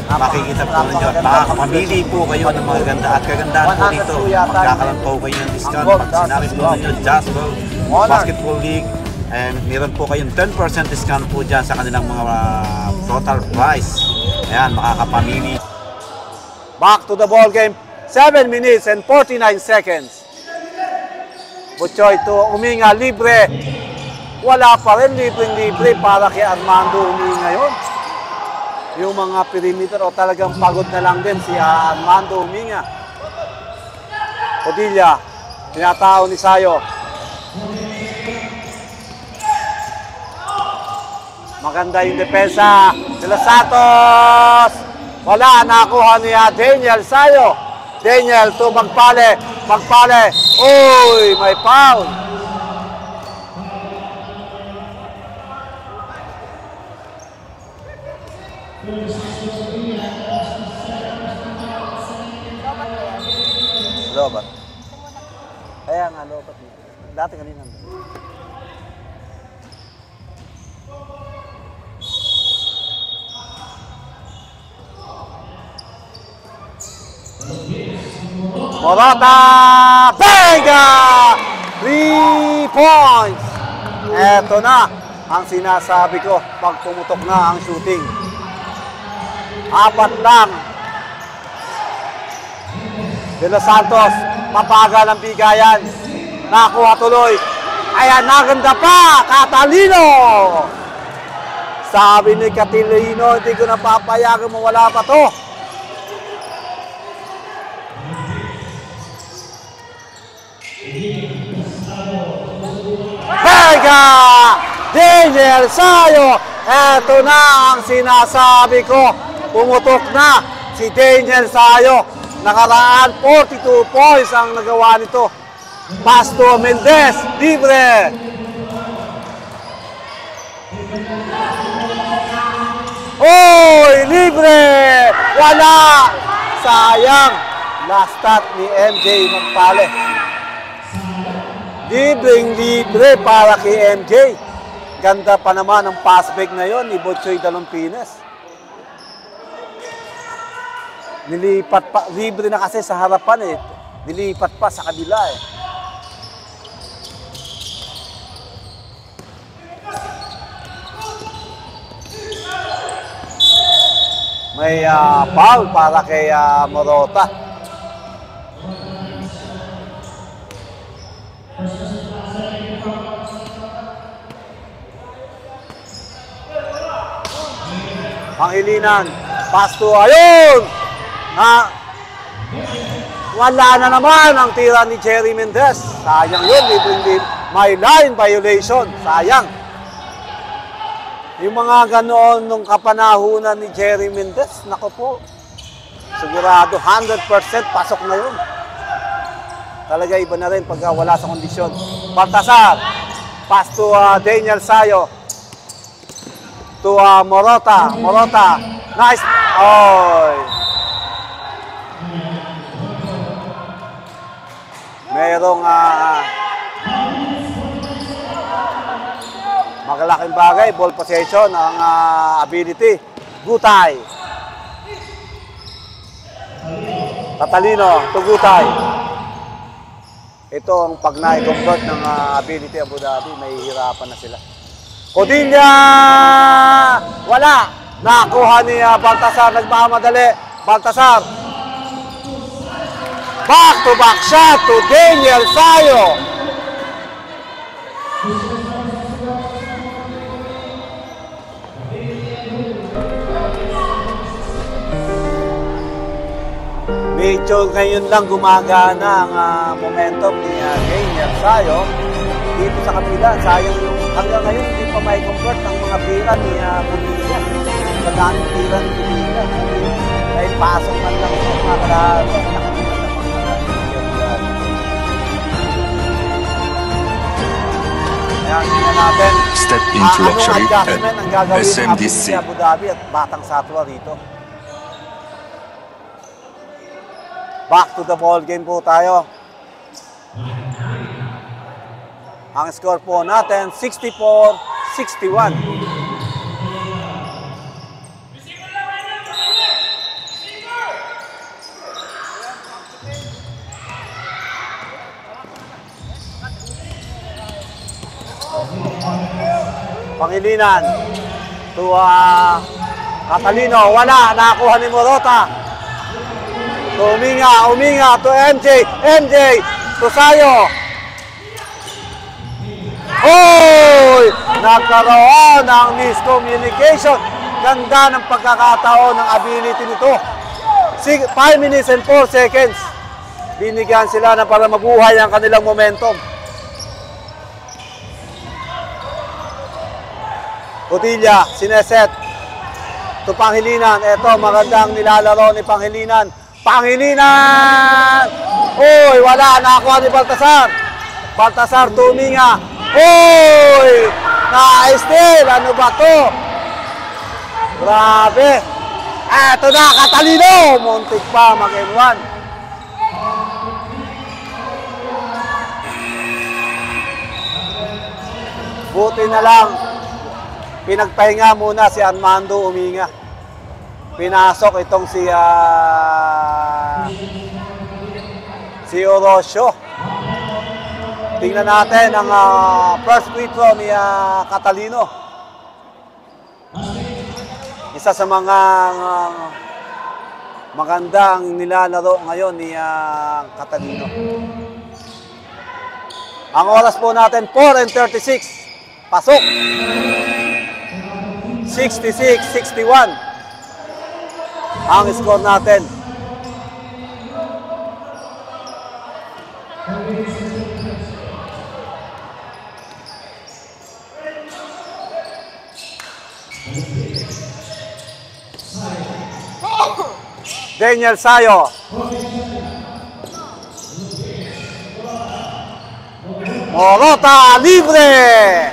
Makikita po ninyo at makakapamili po kayo ng mga ganda at kagandaan po dito. Magkakaroon po kayo ng discount pag sinabi po ninyo Jazzball Basketball League, and meron po kayong 10% discount po dyan sa kanilang mga total price. Ayan, makakapamili. Back to the ball game. 7 minutes and 49 seconds. Butchoy to Uminga, libre. Wala pa rin, libre para kay Armando Uminga yun. Yung mga perimeter o talagang pagod na lang din si Armando Uminga. Codilla, tinatao ni Sayo. Maganda yung depensa. De los Santos. Wala, nakuha niya Daniel Sayo. Daniel to Magpale. Magpale. Uy, may foul. Lobat. Kaya nga, lobat. Dati kanina. Morata! Benga! 3 points! Eto na ang sinasabi ko pag pumutok na ang shooting. 4 lang. De Los Santos, mapaga ng bigayan. Nakuha tuloy. Ayan, naganda pa, Catalino! Sabi ni Catalino, hindi ko napapayagan mo, wala pa to. Vega! Daniel Sayo! Eto na ang sinasabi ko. Pumutok na si Daniel Sayo. Nakaraan, 42 points ang nagawa nito. Pasto Mendez, libre. Oy, libre! Wala! Sayang. Last start ni MJ Magpale. Libreng-libre para kay MJ. Ganda pa naman ang pass back na yon ni Butchoy Dalumpines. Nilipat pa, libre na kasi sa harapan eh. Nilipat pa sa kabila eh. May foul para kay Morota. Pangilinan, Pasto, ayun! Wala na naman ang tira ni Jerry Mendez. Sayang yun, may line violation. Sayang. Yung mga ganoon nung kapanahunan ni Jerry Mendez, nako po, sigurado 100% pasok na yun. Talaga iba na rin pag wala sa kondisyon. Baltasar, pass to Daniel Sayo. To Morota. Morota, nice. Oy. Merong magalaking bagay, ball possession, ang ability. Gutay. Catalino to Gutay. Ito ang pag na-convert ng ability Abu Dhabi, may hirapan na sila. Codilla! Wala! Nakuha ni Baltasar, nagmamadali. Baltasar. Back-to-back shot to Daniel Sayo. Medyo ngayon lang gumagana ang momentum ni Daniel Sayo. Dito sa kapila, sayang yung hanggang ngayon hindi pa may convert ang mga pira ni Codilla. Sa daming pira ni Codilla. Dahil pasok man lang ito mga kalahari. Kaya tingnan natin, Step into luxury adjustment ang gagawin ng SMDC. Abu Dhabi at Batang Satwa rito. Back to the ball game po tayo. Ang score po natin, 64-61. Pangilinan to Catalino, wala, nakakuha ni Morota. To Uminga to MJ, to Sayo. Hoy! Nagkaroon ng miscommunication. Ganda ng pagkakataon ng ability nito. 5 minutes and 4 seconds. Binigyan sila na para mabuhay ang kanilang momentum. Codilla, sineset. To Pangilinan. Ito, magandang nilalaro ni Pangilinan. Pangilinan! Hoy! Wala, nakakuha ni Baltasar. Baltasar to Uminga. Hoy! Na-steal! Ano ba to? Grabe! Eto na, Catalino! Muntik pa mag-M1. Buti na lang, pinagpahinga muna si Armando Uminga. Pinasok itong si Orosio. Tingnan natin ang first free throw ni Catalino. Isa sa mga Maganda ang nilalaro ngayon ni Catalino. Ang oras po natin, 4:36. Pasok. 66-61. Ang score natin. Daniel Sayo. Morota libre.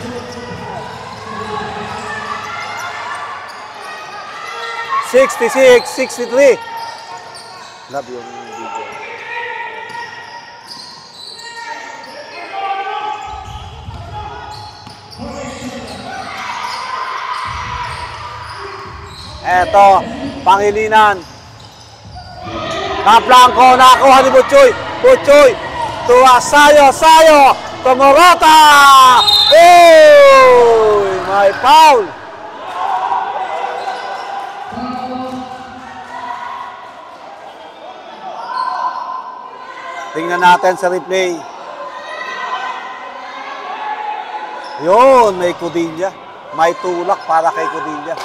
66-63. Love yung video. Eto, Pangilinan. Kaplangko, nakuha ni Butchoy. Butchoy, tuwa, Sayo, Sayo, Morota. Oh, may foul. Tingnan natin sa replay. Yun, may Cudilla. May tulak para kay Cudilla.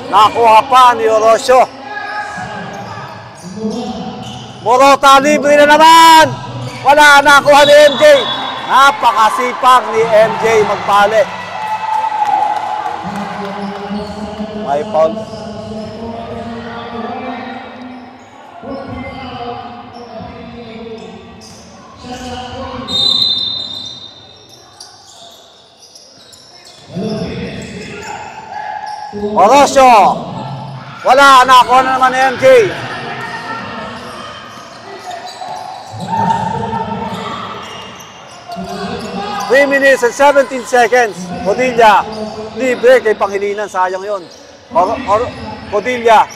Nakuha pa ni Orosio. Morota libre na naman. Wala, nakuha ni MJ. Napakasipag ni MJ magpali. May foul. Orosio. Wala, nakuha na naman ni MJ. Three minutes and 17 seconds. Cudilla, libre kay Pangilinan. Sayang yun. Cudilla.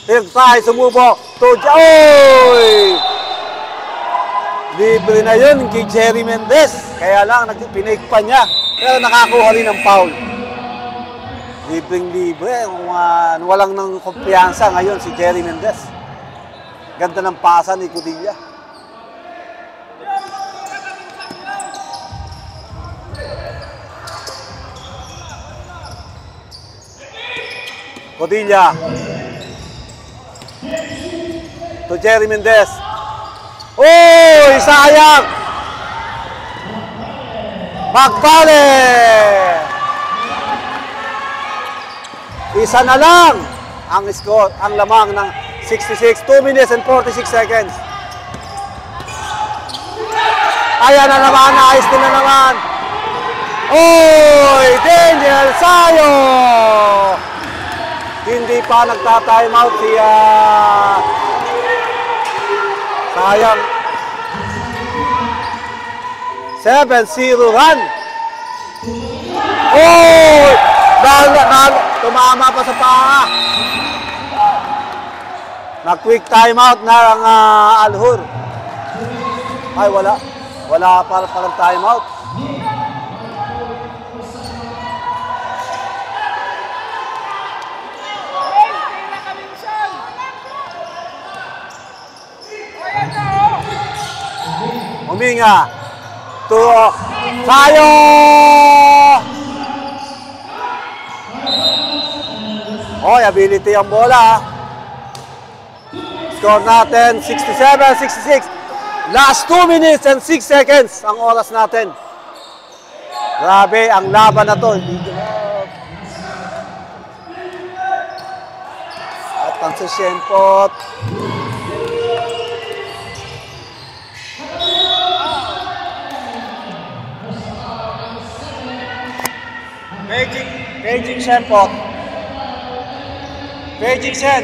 Try, sumubok. Oy! Libre na yun kay Jerry Mendez. Kaya lang, pinake pa niya. Pero nakakuha rin ng foul. Libreng-libre. Walang ng kumpiyansa ngayon si Jerry Mendez. Ganda ng pasa ni Cudilla. Cudilla to Jerry Mendez. Uy, sayang! Magpale! Isa na lang ang score, ang lamang ng 66, 2 minutes and 46 seconds. Ayan na naman, ayos din na naman. Uy, Daniel Sayo! Hindi pa nagta-time out siya. Sayang. 7-0 run. Oh! Tumama pa sa paa. Nag-quick time out na ang Alhur. Ay, wala. Wala pa parang time out. Huminga. Sayo! Oy, ability ang bola. Score natin, 67-66. Last 2 minutes and 6 seconds ang oras natin. Grabe, ang laban na to. At ang susyempot. Beijing Shenpot. Beijing Shen.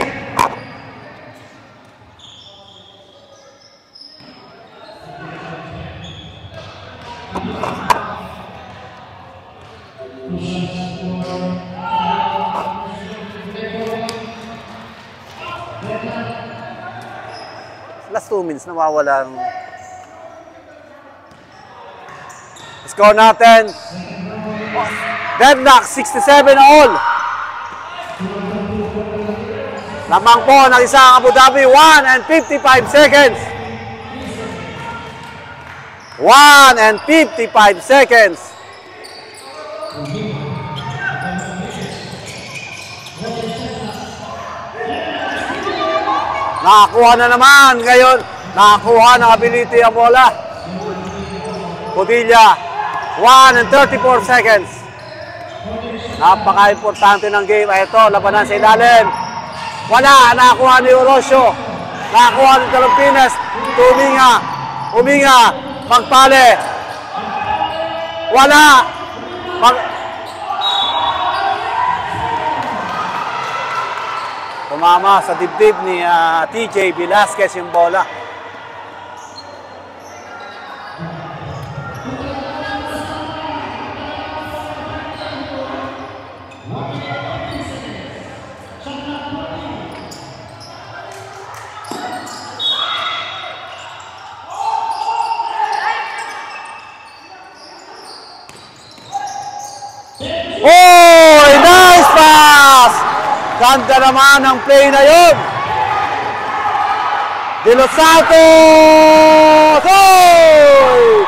Last 2 minutes, nawawala. Score natin. Deadlock, 67 all. Lamang po ng isang Abu Dhabi, 1 and 55 seconds. 1 and 55 seconds. Nakakuha na naman ngayon. Nakakuha ng ability ang bola. Padilla, 1 and 34 seconds. Napaka-importante ng game. Ito, labanan sa ilalim. Wala, nakakuha ni Orosio. Nakakuha ni Talumpinas. Huminga. Magpale. Wala. Tumama sa dibdib ni TJ Velasquez yung bola. Oh, nice pass! Ganda naman ang play na yun. De Los Santos! Oh!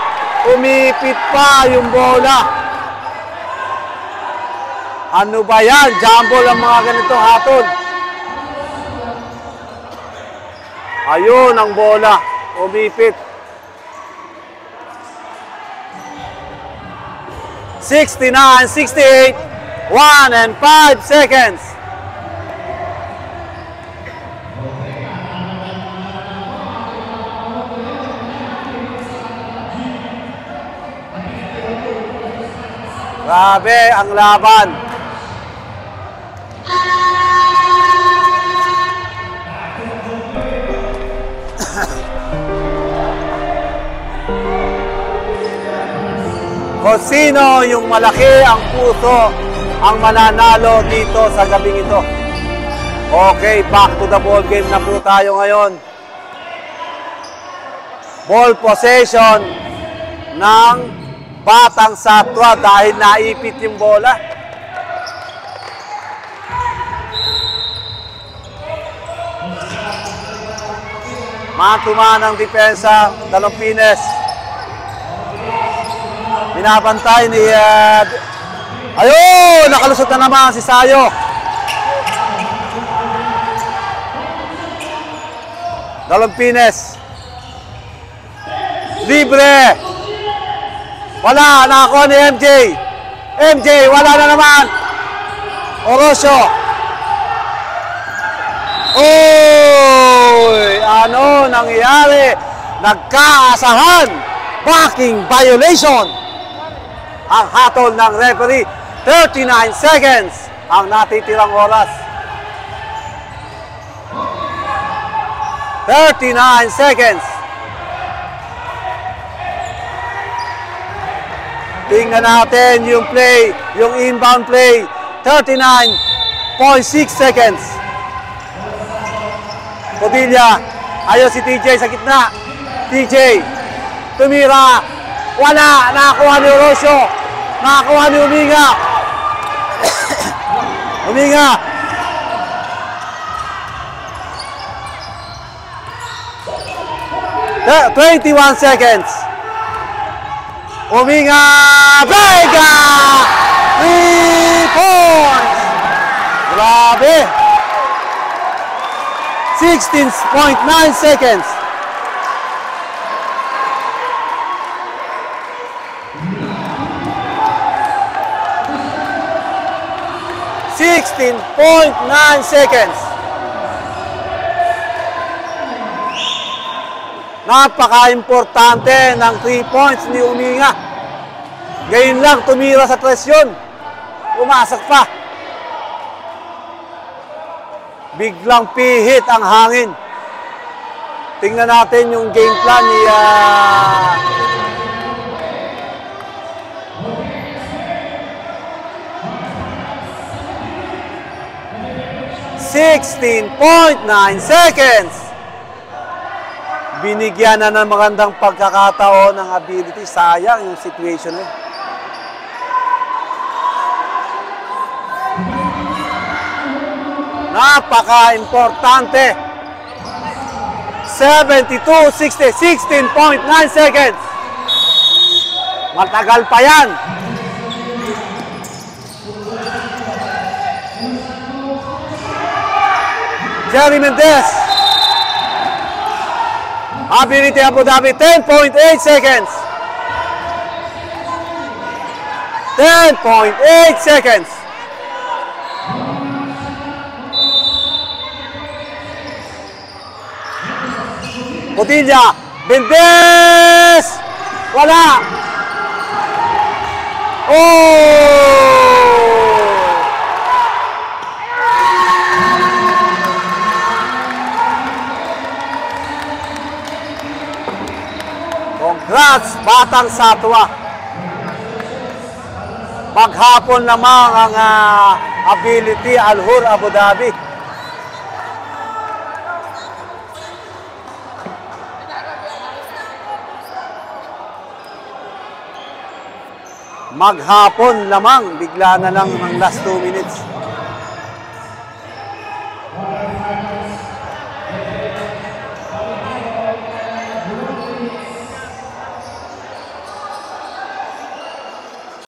Umipit pa yung bola. Ano ba yan? Jumble ang mga ganitong hatol. Ayun ang bola. Umipit. 69-68. 1 and 5 seconds. Grabe ang laban. Kung sino yung malaki ang puso ang mananalo dito sa gabing ito. Okay, back to the ball game na po tayo ngayon. Ball possession ng Batang Satwa dahil naipit yung bola. Man-to-man ang depensa, Talumpinas. Binabantay ni... ayun! Nakalusot na naman si Sayo. Talumpinas. Libre. Wala, nakakuha ni MJ. MJ, wala na naman. Orosio. Oy! Ano nangyari? Nagkaasahan. Backing violation. Ang hatol ng referee. 39 seconds ang natitirang oras. 39 seconds. Tingnan natin yung play, yung inbound play. 39.6 seconds. Padilla, ayaw si TJ sa gitna. TJ, tumira. Wala, nakakuha ni Orosio. Nakakuha ni Huminga. Huminga. The 21 seconds. Huminga. Vega! 3 points. Grabe. 16.9 seconds. .9 seconds. Napaka-importante ng 3 points ni Huminga. Ngayon lang tumira sa 3 yun. Umasak pa. Biglang pihit ang hangin. Tingnan natin yung game plan 16.9 seconds. Binigyan na ng magandang pagkakataon ng ability. Sayang yung situation eh. Napaka-importante. 72.60, 16.9 seconds. Matagal pa yan. Jerry Mendez. Ability Abu Dhabi, 10.8 seconds. 10.8 seconds. Potilla, Mendez! Wala! Oh! Congrats, Batang Satwa. Maghapon lamang ang ability Al-Hur Abu Dhabi. Maghapon lamang, bigla na lang ng last 2 minutes.